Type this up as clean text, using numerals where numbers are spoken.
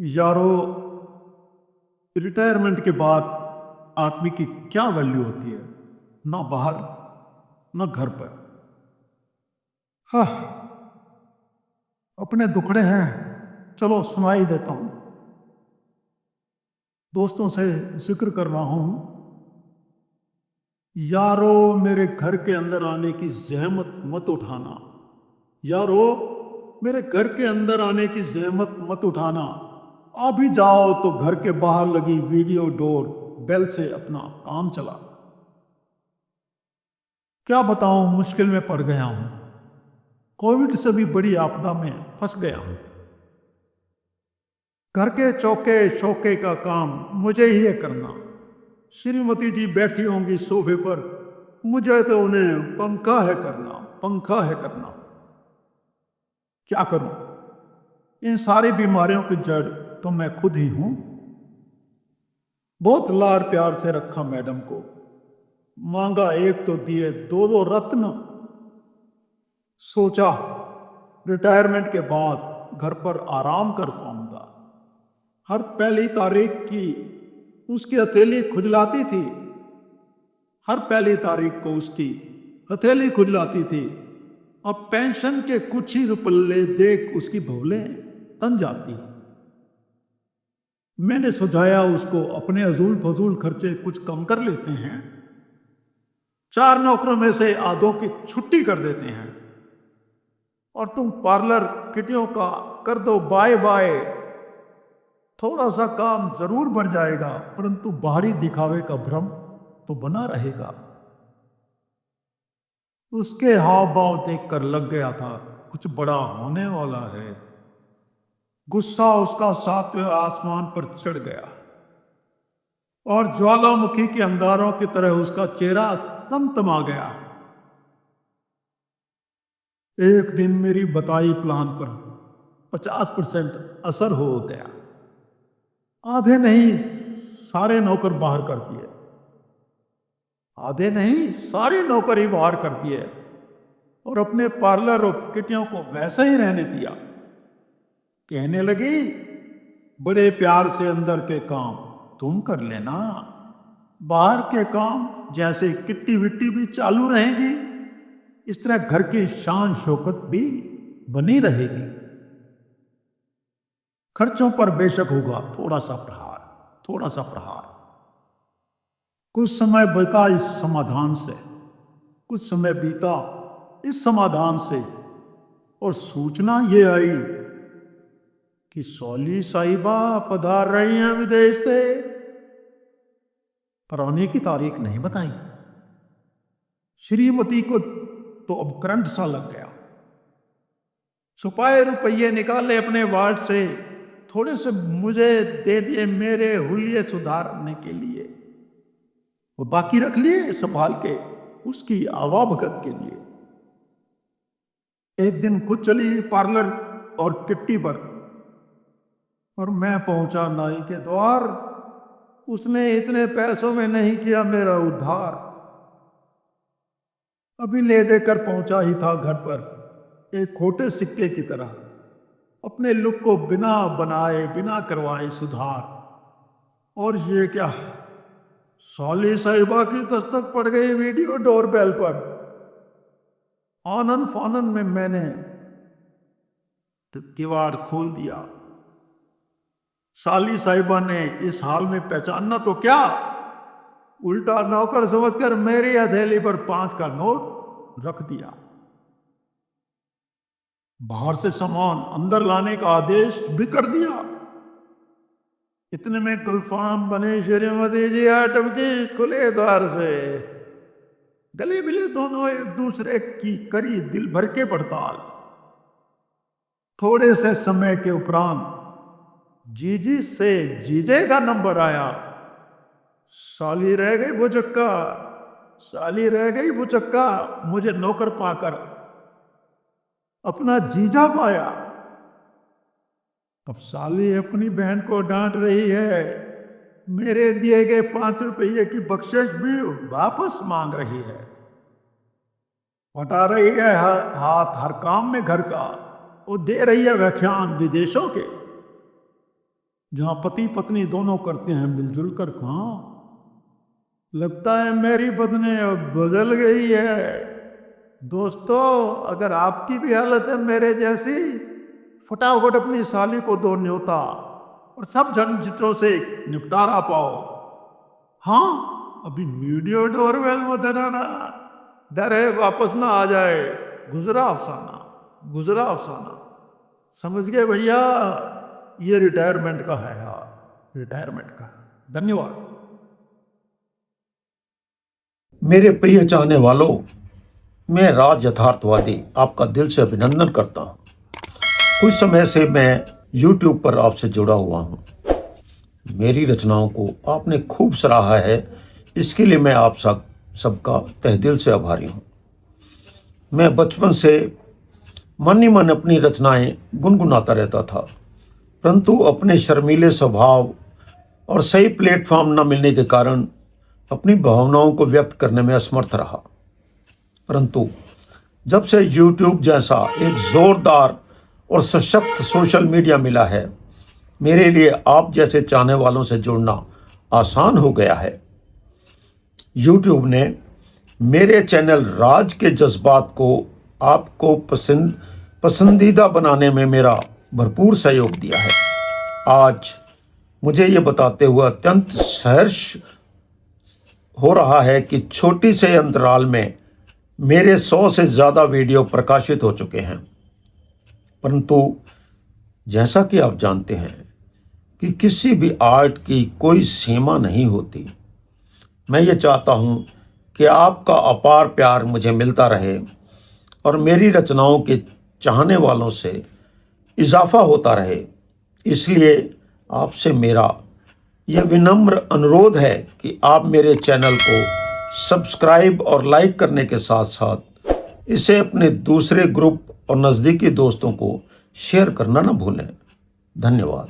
यारो, रिटायरमेंट के बाद आदमी की क्या वैल्यू होती है? ना बाहर, ना घर पर। हाँ, अपने दुखड़े हैं, चलो सुना ही देता हूं। दोस्तों से जिक्र कर रहा हूं। यारो, मेरे घर के अंदर आने की जहमत मत उठाना। यारो, मेरे घर के अंदर आने की जहमत मत उठाना। आ भी जाओ तो घर के बाहर लगी वीडियो डोर बेल से अपना काम चला। क्या बताऊं, मुश्किल में पड़ गया हूं। कोविड से भी बड़ी आपदा में फंस गया हूं। घर के चौके शौके का काम मुझे ही है करना। श्रीमती जी बैठी होंगी सोफे पर, मुझे तो उन्हें पंखा है करना, पंखा है करना। क्या करूं? इन सारी बीमारियों की जड़ तो मैं खुद ही हूं। बहुत लाड़ प्यार से रखा मैडम को, मांगा एक तो दिए दो दो रत्न। सोचा रिटायरमेंट के बाद घर पर आराम कर पाऊंगा। हर पहली तारीख की उसकी हथेली खुजलाती थी। हर पहली तारीख को उसकी हथेली खुजलाती थी। अब पेंशन के कुछ ही रुपये देख उसकी भौलें तन जाती। मैंने सुझाया उसको अपने अजूल फजूल खर्चे कुछ कम कर लेते हैं। 4 नौकरों में से आधों की छुट्टी कर देते हैं और तुम पार्लर किटियों का कर दो बाय बाय। थोड़ा सा काम जरूर बढ़ जाएगा, परंतु बाहरी दिखावे का भ्रम तो बना रहेगा। उसके हाव भाव देखकर लग गया था कुछ बड़ा होने वाला है। गुस्सा उसका सातवें आसमान पर चढ़ गया और ज्वालामुखी के अंगारों की तरह उसका चेहरा तमतमा गया। एक दिन मेरी बताई प्लान पर 50% असर हो गया। आधे नहीं सारे नौकर बाहर कर दिए। आधे नहीं सारे नौकर ही बाहर कर दिए और अपने पार्लर और किटियों को वैसा ही रहने दिया। कहने लगी, बड़े प्यार से अंदर के काम तुम कर लेना, बाहर के काम जैसे किट्टी विट्टी भी चालू रहेगी, इस तरह घर की शान शौकत भी बनी रहेगी। खर्चों पर बेशक होगा थोड़ा सा प्रहार, थोड़ा सा प्रहार। कुछ समय बीता इस समाधान से, कुछ समय बीता इस समाधान से और सूचना ये आई कि सौली साहिबा पधार रही हैं विदेश से। पर आने की तारीख नहीं बताई। श्रीमती को तो अब करंट सा लग गया। छुपाए रुपये निकाले अपने वार्ड से, थोड़े से मुझे दे दिए मेरे हुलिये सुधारने के लिए, वो बाकी रख लिए संभाल के उसकी आवा भगत के लिए। एक दिन खुद चली पार्लर और किट्टी पर और मैं पहुंचा नाई के द्वार। उसने इतने पैसों में नहीं किया मेरा उद्धार। अभी ले देकर पहुंचा ही था घर पर एक खोटे सिक्के की तरह, अपने लुक को बिना बनाए बिना करवाए सुधार। और ये क्या, सौली साहिबा की दस्तक पड़ गई वीडियो डोरबेल पर। आनन फानन में मैंने किवाड़ खोल दिया। साली साहिबा ने इस हाल में पहचानना तो क्या, उल्टा नौकर समझकर मेरी हथेली पर 5 का नोट रख दिया। बाहर से सामान अंदर लाने का आदेश भी कर दिया। इतने में गुलफाम बने श्रीमती जी आटम की खुले द्वार से। गले मिले दोनों एक दूसरे की करी दिल भर के पड़ताल। थोड़े से समय के उपरांत जीजी से जीजे का नंबर आया। साली रह गई भुचक्का, साली रह गई भुचक्का, मुझे नौकर पाकर अपना जीजा पाया। अब साली अपनी बहन को डांट रही है, मेरे दिए गए 5 रुपये की बख्शिश भी वापस मांग रही है। बता रही है हाथ हर काम में घर का, वो दे रही है व्याख्यान विदेशों के। जहां पति पत्नी दोनों करते हैं मिलजुल कर काम। लगता है मेरी बदने अब बदल गई है। दोस्तों, अगर आपकी भी हालत है मेरे जैसी, फटाफट अपनी साली को दो न्योता और सब झंझटों से निपटारा पाओ। हाँ, अभी वीडियो डोरबेल मत दबाना, डर है वापस ना आ जाए। गुजरा अफसाना, गुजरा अफसाना। समझ गए भैया, ये रिटायरमेंट का है यार, रिटायरमेंट का। धन्यवाद। मेरे प्रिय चाहने वालों, मैं राज यथार्थवादी आपका दिल से अभिनंदन करता हूं। कुछ समय से मैं YouTube पर आपसे जुड़ा हुआ हूं। मेरी रचनाओं को आपने खूब सराहा है, इसके लिए मैं आप सबका तहे दिल से आभारी हूं। मैं बचपन से मन ही मन अपनी रचनाएं गुनगुनाता रहता था, परंतु अपने शर्मीले स्वभाव और सही प्लेटफॉर्म न मिलने के कारण अपनी भावनाओं को व्यक्त करने में असमर्थ रहा। परंतु जब से YouTube जैसा एक जोरदार और सशक्त सोशल मीडिया मिला है, मेरे लिए आप जैसे चाहने वालों से जुड़ना आसान हो गया है। YouTube ने मेरे चैनल राज के जज्बात को आपको पसंदीदा बनाने में मेरा भरपूर सहयोग दिया है। आज मुझे ये बताते हुए अत्यंत सहर्ष हो रहा है कि छोटी से अंतराल में मेरे 100 से ज़्यादा वीडियो प्रकाशित हो चुके हैं। परंतु जैसा कि आप जानते हैं कि किसी भी आर्ट की कोई सीमा नहीं होती। मैं ये चाहता हूं कि आपका अपार प्यार मुझे मिलता रहे और मेरी रचनाओं के चाहने वालों से इजाफा होता रहे। इसलिए आपसे मेरा यह विनम्र अनुरोध है कि आप मेरे चैनल को सब्सक्राइब और लाइक करने के साथ साथ इसे अपने दूसरे ग्रुप और नज़दीकी दोस्तों को शेयर करना न भूलें। धन्यवाद।